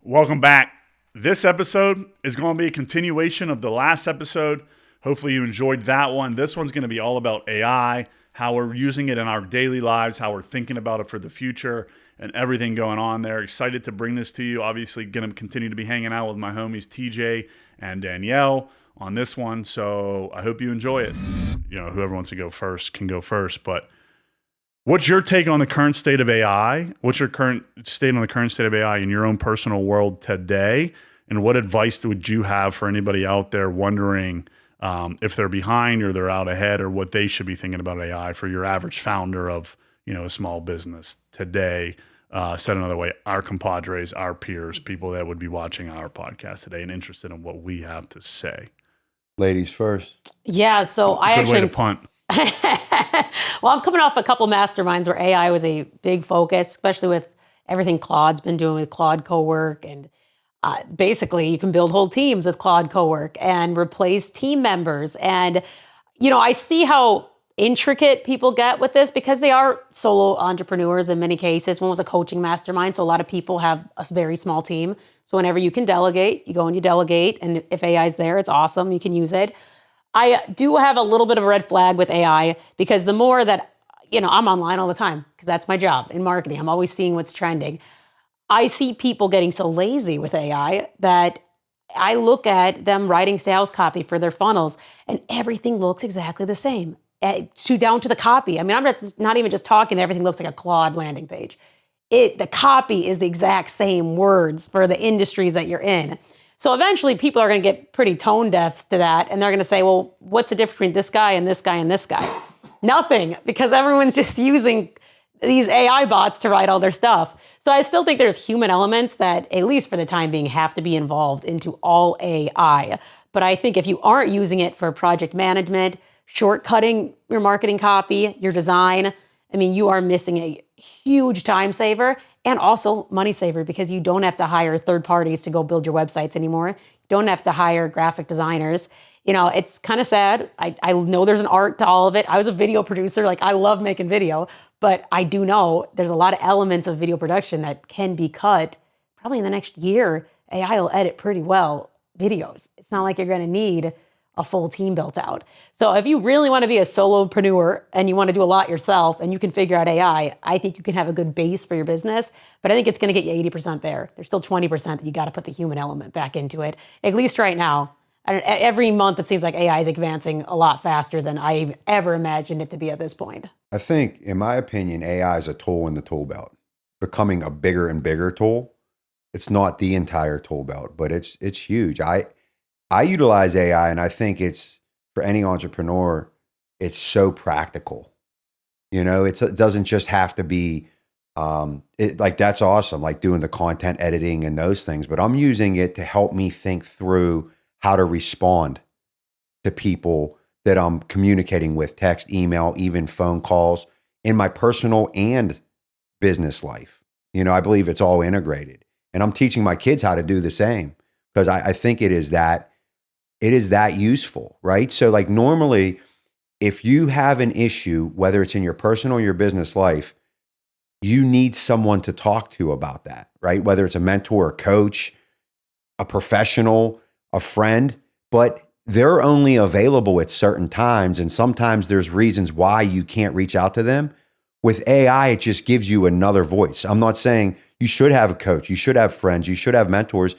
Welcome back. This episode is going to be a continuation of the last episode. Hopefully you enjoyed that one. This one's going to be all about AI, how we're using it in our daily lives, how we're thinking about it for the future, and everything going on there. Excited to bring this to you. Obviously going to continue to be hanging out with my homies TJ and Danielle on this one. So I hope you enjoy it. You know, whoever wants to go first can go first, but what's your take on the current state of AI? What's your current state on the current state of AI in your own personal world today? And what advice would you have for anybody out there wondering if they're behind or they're out ahead, or what they should be thinking about AI for your average founder of, you know, a small business today? Said another way, our compadres, our peers, people that would be watching our podcast today and interested in what we have to say. Ladies first. Yeah, so Good way to punt. Well, I'm coming off a couple masterminds where AI was a big focus, especially with everything Claude's been doing with Claude Cowork. And basically, you can build whole teams with Claude Cowork and replace team members. And, you know, I see how intricate people get with this because they are solo entrepreneurs in many cases. One was a coaching mastermind, so a lot of people have a very small team. So whenever you can delegate, you go and you delegate. And if AI is there, it's awesome. You can use it. I do have a little bit of a red flag with AI because the more that, you know, I'm online all the time because that's my job in marketing. I'm always seeing what's trending. I see people getting so lazy with AI that I look at them writing sales copy for their funnels and everything looks exactly the same, down to the copy. I mean, I'm not even just talking, everything looks like a Claude landing page. The copy is the exact same words for the industries that you're in. So eventually people are going to get pretty tone deaf to that. And they're going to say, well, what's the difference between this guy and this guy and this guy? Nothing, because everyone's just using these AI bots to write all their stuff. So I still think there's human elements that, at least for the time being, have to be involved into all AI. But I think if you aren't using it for project management, shortcutting your marketing copy, your design, I mean, you are missing a huge time saver and also money saver because you don't have to hire third parties to go build your websites anymore. You don't have to hire graphic designers. You know, it's kind of sad. I know there's an art to all of it. I was a video producer. Like, I love making video, but I do know there's a lot of elements of video production that can be cut. Probably in the next year, AI will edit pretty well videos. It's not like you're going to need a full team built out. So if you really want to be a solopreneur and you want to do a lot yourself and you can figure out AI, I think you can have a good base for your business, but I think it's going to get you 80% there. There's still 20% that you got to put the human element back into it, at least right now. Every month, it seems like AI is advancing a lot faster than I ever imagined it to be at this point. I think, in my opinion, AI is a tool in the tool belt, becoming a bigger and bigger tool. It's not the entire tool belt, but it's huge. I utilize AI, and I think it's, for any entrepreneur, it's so practical. You know, it doesn't just have to be, like, that's awesome, like doing the content editing and those things, but I'm using it to help me think through how to respond to people that I'm communicating with, text, email, even phone calls, in my personal and business life. You know, I believe it's all integrated. And I'm teaching my kids how to do the same because I think it is that useful, right? So, like, normally, if you have an issue, whether it's in your personal or your business life, you need someone to talk to about that, right? Whether it's a mentor, a coach, a professional, a friend, but they're only available at certain times. And sometimes there's reasons why you can't reach out to them. With AI, it just gives you another voice. I'm not saying you should have a coach, you should have friends, you should have mentors,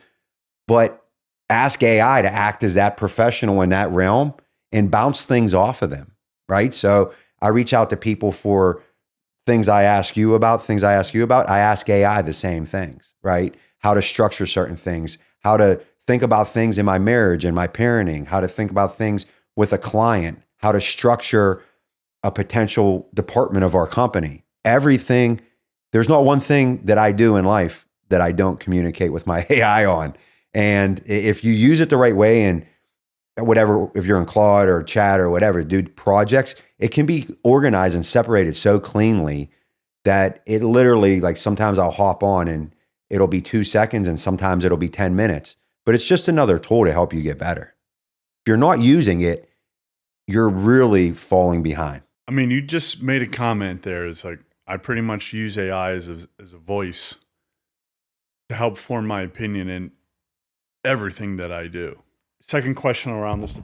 but ask AI to act as that professional in that realm and bounce things off of them, right? So I reach out to people for things I ask you about, I ask AI the same things, right? How to structure certain things, how to think about things in my marriage and my parenting, how to think about things with a client, how to structure a potential department of our company. Everything, there's not one thing that I do in life that I don't communicate with my AI on. And if you use it the right way, and whatever, if you're in Claude or Chat or whatever, do projects, it can be organized and separated so cleanly that it literally, like, sometimes I'll hop on and it'll be 2 seconds and sometimes it'll be 10 minutes. But it's just another tool to help you get better. If you're not using it, you're really falling behind. I mean, you just made a comment there. It's like, I pretty much use AI as a voice to help form my opinion in everything that I do. Second question around this.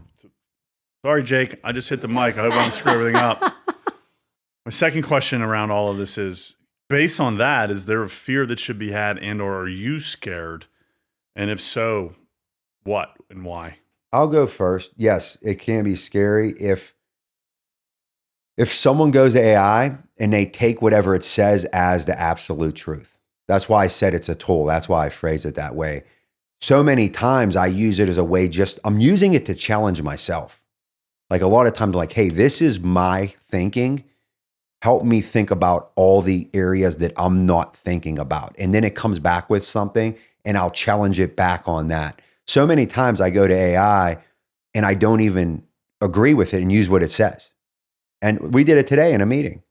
Sorry, Jake, I just hit the mic. I hope I don't screw everything up. My second question around all of this is, based on that, is there a fear that should be had, and or are you scared? And if so, what and why? I'll go first. Yes, it can be scary if someone goes to AI and they take whatever it says as the absolute truth. That's why I said it's a tool. That's why I phrase it that way. So many times I use it as a way, I'm using it to challenge myself. Like a lot of times I'm like, hey, this is my thinking. Help me think about all the areas that I'm not thinking about. And then it comes back with something and I'll challenge it back on that. So many times I go to AI and I don't even agree with it and use what it says. And we did it today in a meeting.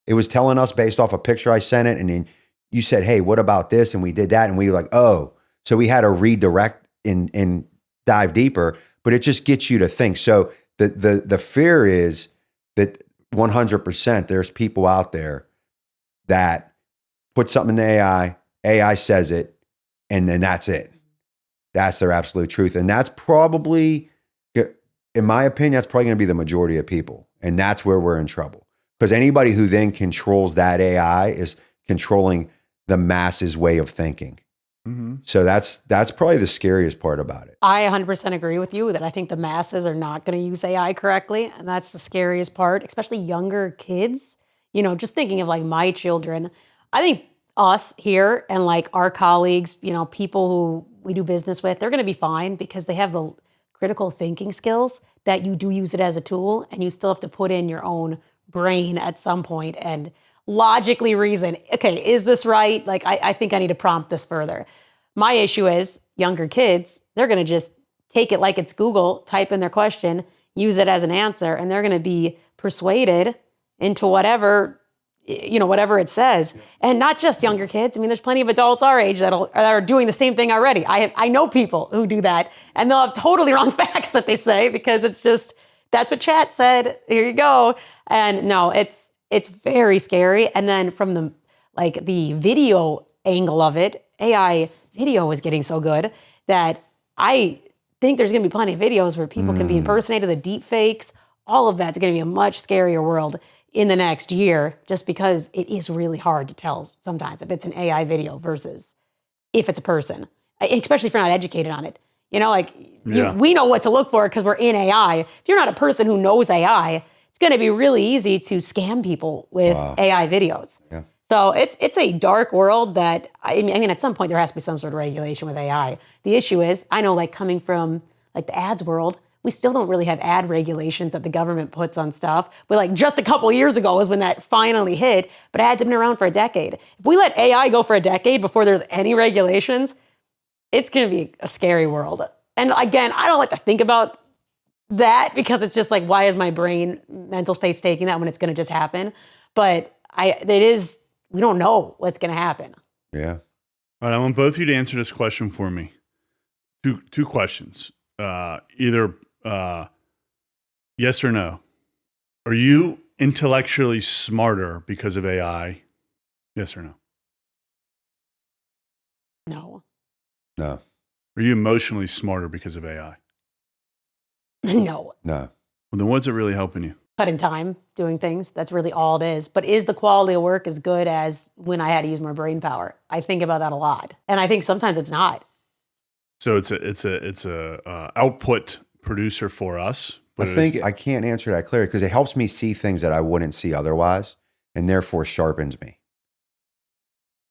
It was telling us based off a picture I sent it. And then you said, hey, what about this? And we did that. And we were like, oh, so we had to redirect and dive deeper, but it just gets you to think. So the fear is that 100% there's people out there that put something in AI, AI says it, and then that's it. That's their absolute truth. And that's probably, in my opinion, that's probably going to be the majority of people. And that's where we're in trouble. Because anybody who then controls that AI is controlling the masses' way of thinking. Mm-hmm. So that's probably the scariest part about it. I 100% agree with you that I think the masses are not going to use AI correctly. And that's the scariest part, especially younger kids. You know, just thinking of like my children, I think us here and like our colleagues, you know, people who we do business with, they're going to be fine because they have the critical thinking skills that you do use it as a tool, and you still have to put in your own brain at some point and logically reason, okay, is this right? Like, I think I need to prompt this further. My issue is younger kids, they're going to just take it like it's Google, type in their question, use it as an answer, and they're going to be persuaded into whatever, you know, whatever it says. And not just younger kids. I mean, there's plenty of adults our age that are doing the same thing already. I know people who do that, and they'll have totally wrong facts that they say because it's just, that's what chat said. Here you go. And no, it's very scary. And then from the video angle of it, AI video is getting so good that I think there's going to be plenty of videos where people can be impersonated, the deep fakes, all of that's going to be a much scarier world in the next year, just because it is really hard to tell sometimes if it's an AI video versus if it's a person, especially if you're not educated on it. You know, like we know what to look for because we're in AI. If you're not a person who knows AI, it's going to be really easy to scam people with AI videos. Yeah. So it's a dark world that, I mean, at some point there has to be some sort of regulation with AI. The issue is, I know like coming from like the ads world, we still don't really have ad regulations that the government puts on stuff. But like just a couple of years ago was when that finally hit, but ads have been around for a decade. If we let AI go for a decade before there's any regulations, it's going to be a scary world. And again, I don't like to think about that because it's just like, why is my brain mental space taking that when it's going to just happen? But we don't know what's going to happen. Yeah. All right. I want both of you to answer this question for me. Two questions. Either yes or no. Are you intellectually smarter because of AI? Yes or no? No. No. Are you emotionally smarter because of AI? No. No. Well, then what's it really helping you? Cutting time, doing things. That's really all it is. But is the quality of work as good as when I had to use more brain power? I think about that a lot. And I think sometimes it's not. So it's a output producer for us. But I think I can't answer that clearly because it helps me see things that I wouldn't see otherwise, and therefore sharpens me.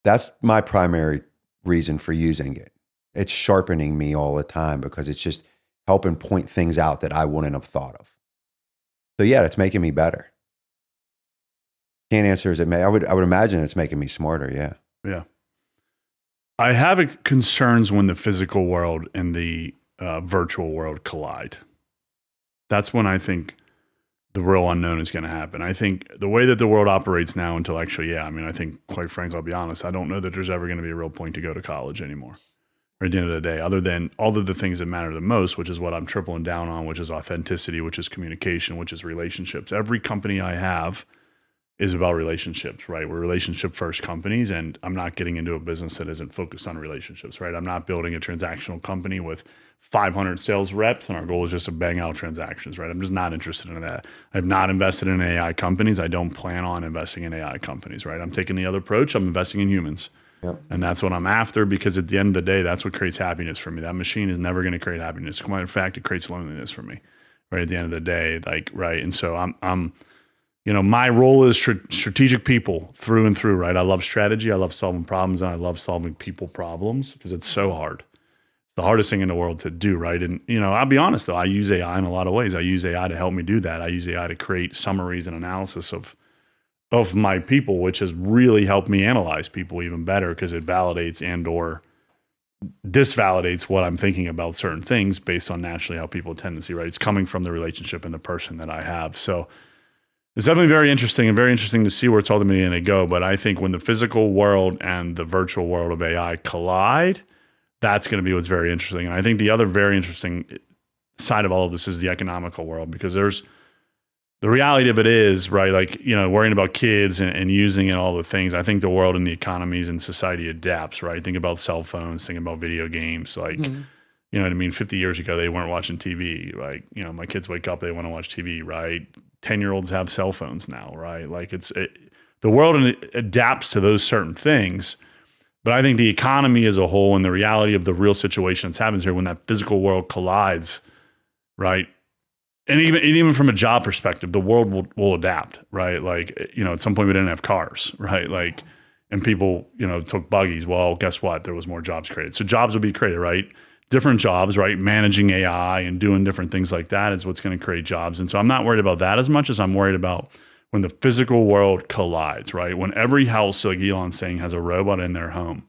That's my primary reason for using it. It's sharpening me all the time because it's just helping point things out that I wouldn't have thought of. So yeah, it's making me better. Can't answer as it may. I would imagine it's making me smarter. Yeah. Yeah. I have concerns when the physical world and the virtual world collide. That's when I think the real unknown is going to happen. I think the way that the world operates now intellectually, I mean, I think, quite frankly, I'll be honest, I don't know that there's ever going to be a real point to go to college anymore. Or at the end of the day, other than all of the things that matter the most, which is what I'm tripling down on, which is authenticity, which is communication, which is relationships. Every company I have is about relationships, right? We're relationship first companies, and I'm not getting into a business that isn't focused on relationships, right? I'm not building a transactional company with 500 sales reps and our goal is just to bang out transactions, right? I'm just not interested in that. I've not invested in AI companies. I don't plan on investing in AI companies, right? I'm taking the other approach. I'm investing in humans. Yep. And that's what I'm after, because at the end of the day, that's what creates happiness for me. That machine is never going to create happiness. As a matter of fact, it creates loneliness for me, right? At the end of the day, like, right. And so I'm my role is strategic people through and through, right? I love strategy. I love solving problems, and I love solving people problems because it's so hard. It's the hardest thing in the world to do, right? And, I'll be honest though, I use AI in a lot of ways. I use AI to help me do that. I use AI to create summaries and analysis of my people, which has really helped me analyze people even better because it validates and or disvalidates what I'm thinking about certain things based on naturally how people tend to see, right? It's coming from the relationship and the person that I have. So it's definitely very interesting and very interesting to see where it's ultimately going to go. But I think when the physical world and the virtual world of AI collide, that's going to be what's very interesting. And I think the other very interesting side of all of this is the economical world, because there's the reality of it is, right, like, worrying about kids and using and all the things. I think the world and the economies and society adapts, right? Think about cell phones, think about video games, like, you know what I mean? 50 years ago, they weren't watching TV. Like, my kids wake up, they want to watch TV, right? 10-year-olds have cell phones now, right? Like the world adapts to those certain things. But I think the economy as a whole and the reality of the real situation that's happens here when that physical world collides, right? And even from a job perspective, the world will adapt, right? Like, at some point we didn't have cars, right? Like, and people, took buggies. Well, guess what? There was more jobs created. So jobs will be created, right? Different jobs, right? Managing AI and doing different things like that is what's going to create jobs. And so I'm not worried about that as much as I'm worried about when the physical world collides, right? When every house, like Elon's saying, has a robot in their home.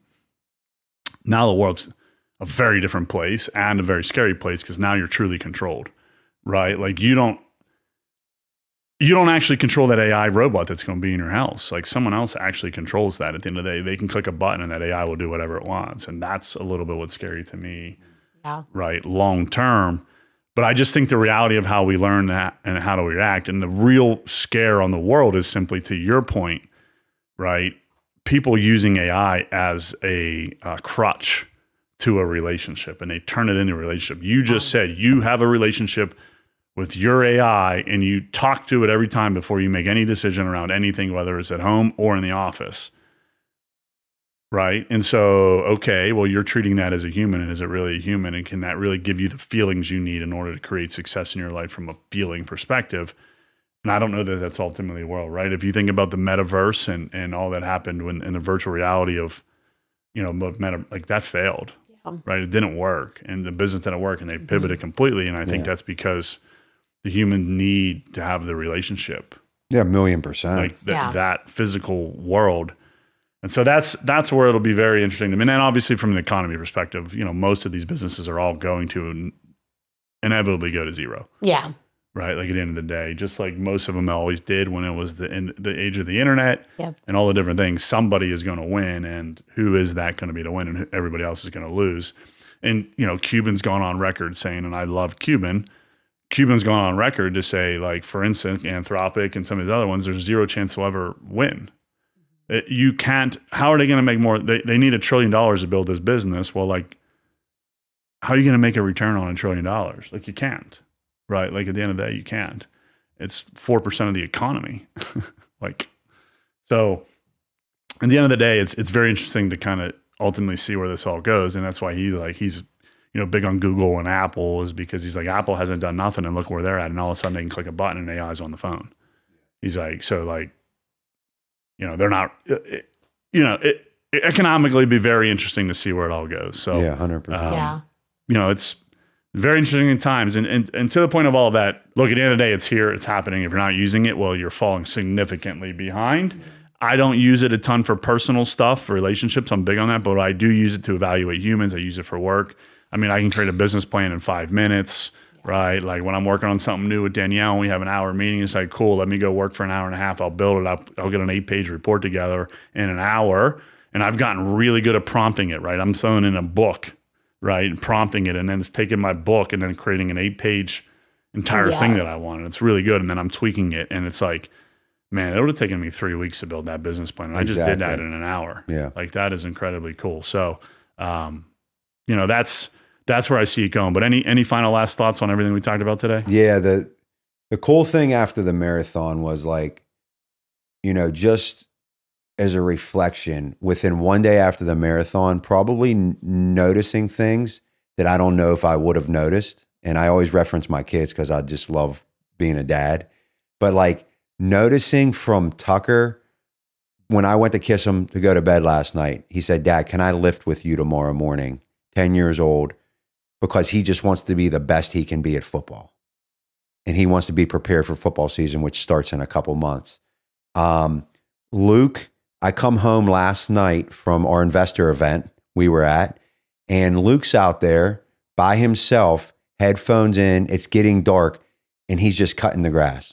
Now the world's a very different place and a very scary place because now you're truly controlled, right? Like you don't actually control that AI robot that's going to be in your house. Like someone else actually controls that. At the end of the day, they can click a button and that AI will do whatever it wants. And that's a little bit what's scary to me, right? Long term. But I just think the reality of how we learn that and how do we react, and the real scare on the world is simply, to your point, right? People using AI as a crutch to a relationship, and they turn it into a relationship. You just said you have a relationship with your AI and you talk to it every time before you make any decision around anything, whether it's at home or in the office. Right. And so, okay, well, you're treating that as a human, and is it really a human? And can that really give you the feelings you need in order to create success in your life from a feeling perspective? And I don't know that that's ultimately the world, right? If you think about the metaverse and all that happened when in the virtual reality of, like that failed, right? It didn't work, and the business didn't work, and they pivoted completely. And I think that's because the human need to have the relationship. Yeah, 1,000,000%. Like that physical world. And so that's where it'll be very interesting to me. And then obviously from an economy perspective, most of these businesses are all going to inevitably go to zero. Yeah. Right. Like at the end of the day, just like most of them always did when it was the age of the internet and all the different things, somebody is going to win. And who is that going to be to win? And everybody else is going to lose. And, Cuban's gone on record saying, and I love Cuban's gone on record to say, like, for instance, Anthropic and some of these other ones, there's zero chance they'll ever win. You can't, how are they going to make more? They need $1 trillion to build this business. Well, like, how are you going to make a return on $1 trillion? Like, you can't, right? Like, at the end of the day, you can't. It's 4% of the economy. Like, so at the end of the day, it's very interesting to kind of ultimately see where this all goes. And that's why he's big on Google and Apple, is because he's like, Apple hasn't done nothing and look where they're at. And all of a sudden they can click a button and AI's on the phone. He's like, so like, they're not, economically be very interesting to see where it all goes. So yeah, 100%. It's very interesting in times. And to the point of all of that, look, at the end of the day, it's here, it's happening. If you're not using it, well, you're falling significantly behind. I don't use it a ton for personal stuff, for relationships. I'm big on that, but I do use it to evaluate humans. I use it for work. I mean, I can create a business plan in 5 minutes, right? Like when I'm working on something new with Danielle and we have an hour meeting, it's like, cool, let me go work for an hour and a half. I'll build it up. I'll get an 8-page report together in an hour. And I've gotten really good at prompting it, right? I'm throwing in a book, right? And prompting it. And then it's taking my book and then creating an 8-page entire thing that I want. And it's really good. And then I'm tweaking it. And it's like, man, it would have taken me 3 weeks to build that business plan. And I just did that in an hour. Yeah. Like that is incredibly cool. So, you know, that's where I see it going. But any final last thoughts on everything we talked about today? Yeah. The cool thing after the marathon was like, you know, just as a reflection, within one day after the marathon, probably noticing things that I don't know if I would have noticed. And I always reference my kids because I just love being a dad. But like noticing from Tucker, when I went to kiss him to go to bed last night, he said, "Dad, can I lift with you tomorrow morning?" 10 years old, because he just wants to be the best he can be at football. And he wants to be prepared for football season, which starts in a couple months. Luke, I come home last night from our investor event we were at, and Luke's out there by himself, headphones in, it's getting dark, and he's just cutting the grass.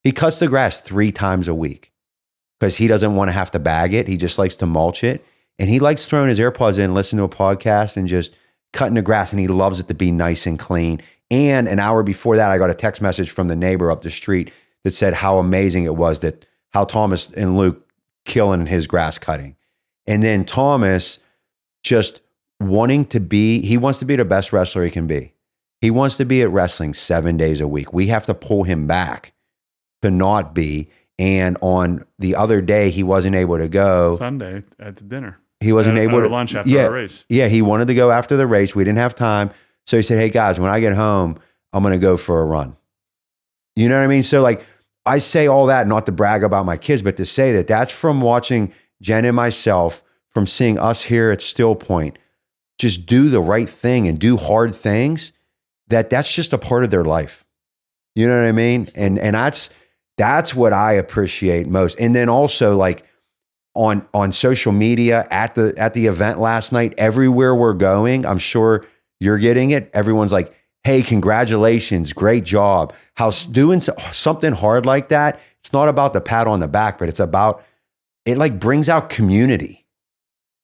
He cuts the grass 3 times a week because he doesn't want to have to bag it. He just likes to mulch it. And he likes throwing his AirPods in, listening to a podcast and just cutting the grass. And he loves it to be nice and clean. And an hour before that, I got a text message from the neighbor up the street that said how amazing it was, that how Thomas and Luke killing his grass cutting. And then Thomas just wanting to be, he wants to be the best wrestler he can be. He wants to be at wrestling 7 days a week. We have to pull him back to not be. And on the other day, he wasn't able to go. Sunday at the dinner. He wasn't able to lunch after our race. Yeah, he wanted to go after the race. We didn't have time. So he said, "Hey guys, when I get home, I'm going to go for a run." You know what I mean? So like, I say all that not to brag about my kids, but to say that that's from watching Jen and myself, from seeing us here at Still Point, just do the right thing and do hard things, that's just a part of their life. You know what I mean? And that's what I appreciate most. And then also like on social media at the event last night, everywhere we're going, I'm sure you're getting it. Everyone's like, "Hey, congratulations, great job." How doing something hard like that, it's not about the pat on the back, but it's about, it like brings out community.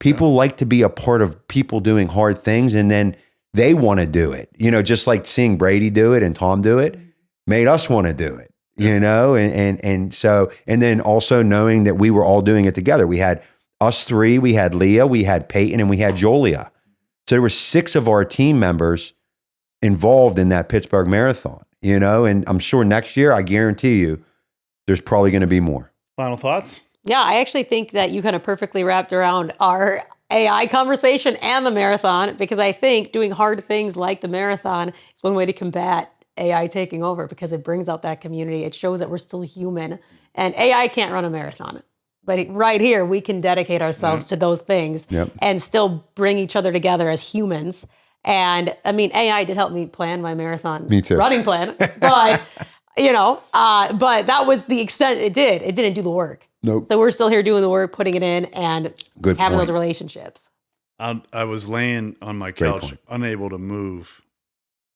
People like to be a part of people doing hard things, and then they want to do it. You know, just like seeing Brady do it and Tom do it made us want to do it. You know, and so, and then also knowing that we were all doing it together. We had us 3, we had Leah, we had Peyton, and we had Jolia. So there were 6 of our team members involved in that Pittsburgh Marathon, you know, and I'm sure next year, I guarantee you, there's probably going to be more. Final thoughts? Yeah, I actually think that you kind of perfectly wrapped around our AI conversation and the marathon, because I think doing hard things like the marathon is one way to combat AI taking over, because it brings out that community. It shows that we're still human, and AI can't run a marathon. But right here, we can dedicate ourselves to those things and still bring each other together as humans. And I mean, AI did help me plan my marathon running plan, but you know, but that was the extent it did. It didn't do the work. Nope. So we're still here doing the work, putting it in, and having those relationships. I was laying on my couch, unable to move.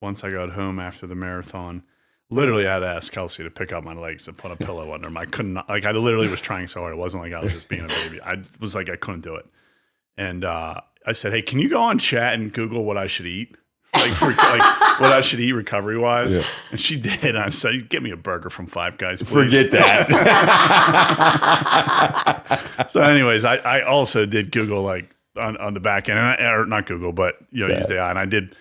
Once I got home after the marathon, literally I had to ask Kelsey to pick up my legs and put a pillow under them. I couldn't, like, I literally was trying so hard. It wasn't like I was just being a baby. I was like, I couldn't do it. And I said, "Hey, can you go on chat and Google what I should eat? Like what I should eat recovery wise?" Yeah. And she did. And I said, "Get me a burger from Five Guys, please." Forget that. So anyways, I also did Google like on the back end, or not Google, but use the AI. And I did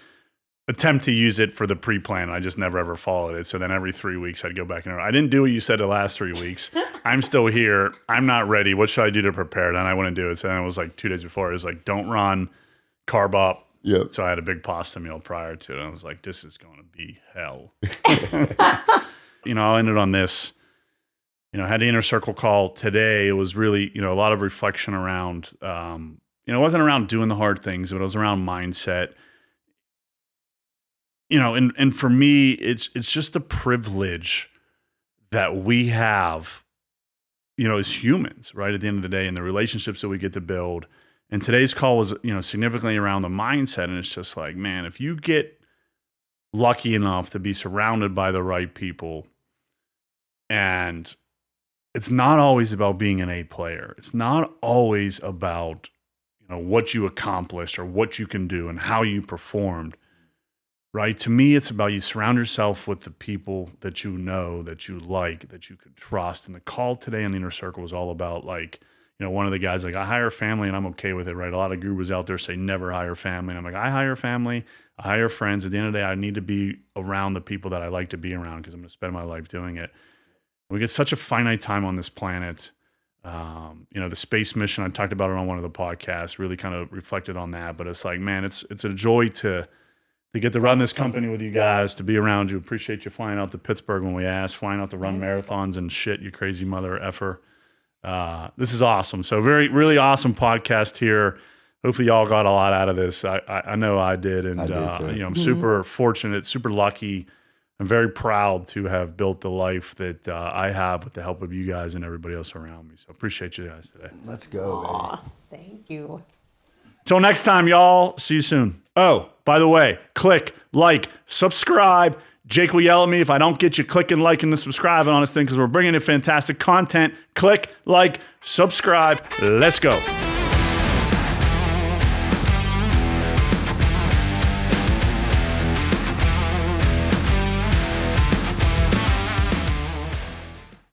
attempt to use it for the pre-plan. I just never ever followed it. So then every 3 weeks I'd go back and I didn't do what you said the last 3 weeks. I'm still here. I'm not ready. What should I do to prepare? And I wouldn't do it. So then it was like 2 days before. It was like, don't run, carb up. Yep. So I had a big pasta meal prior to it. And I was like, this is going to be hell. I'll end it on this. I had the inner circle call today. It was really, a lot of reflection around, it wasn't around doing the hard things, but it was around mindset. And for me, it's just a privilege that we have, as humans, right? At the end of the day, and the relationships that we get to build. And today's call was, significantly around the mindset. And it's just like, man, if you get lucky enough to be surrounded by the right people, and it's not always about being an A player. It's not always about, what you accomplished or what you can do and how you performed. right? To me, it's about you surround yourself with the people that you know, that you like, that you can trust. And the call today on the Inner Circle was all about like, one of the guys like, I hire family and I'm okay with it, right? A lot of gurus out there say never hire family. And I'm like, I hire family, I hire friends. At the end of the day, I need to be around the people that I like to be around because I'm going to spend my life doing it. We get such a finite time on this planet. The space mission, I talked about it on one of the podcasts, really kind of reflected on that. But it's like, man, it's a joy to get to run this company with you guys, to be around you. Appreciate you flying out to Pittsburgh when we asked, flying out to run marathons and shit, you crazy mother effer. This is awesome. So really awesome podcast here. Hopefully y'all got a lot out of this. I know I did. And, I did too. I'm super fortunate, super lucky. I'm very proud to have built the life that I have with the help of you guys and everybody else around me. So appreciate you guys today. Let's go, Aw, thank you. Till next time, y'all. See you soon. Oh, by the way, click, like, subscribe. Jake will yell at me if I don't get you clicking, liking, and subscribing on this thing because we're bringing in fantastic content. Click, like, subscribe. Let's go.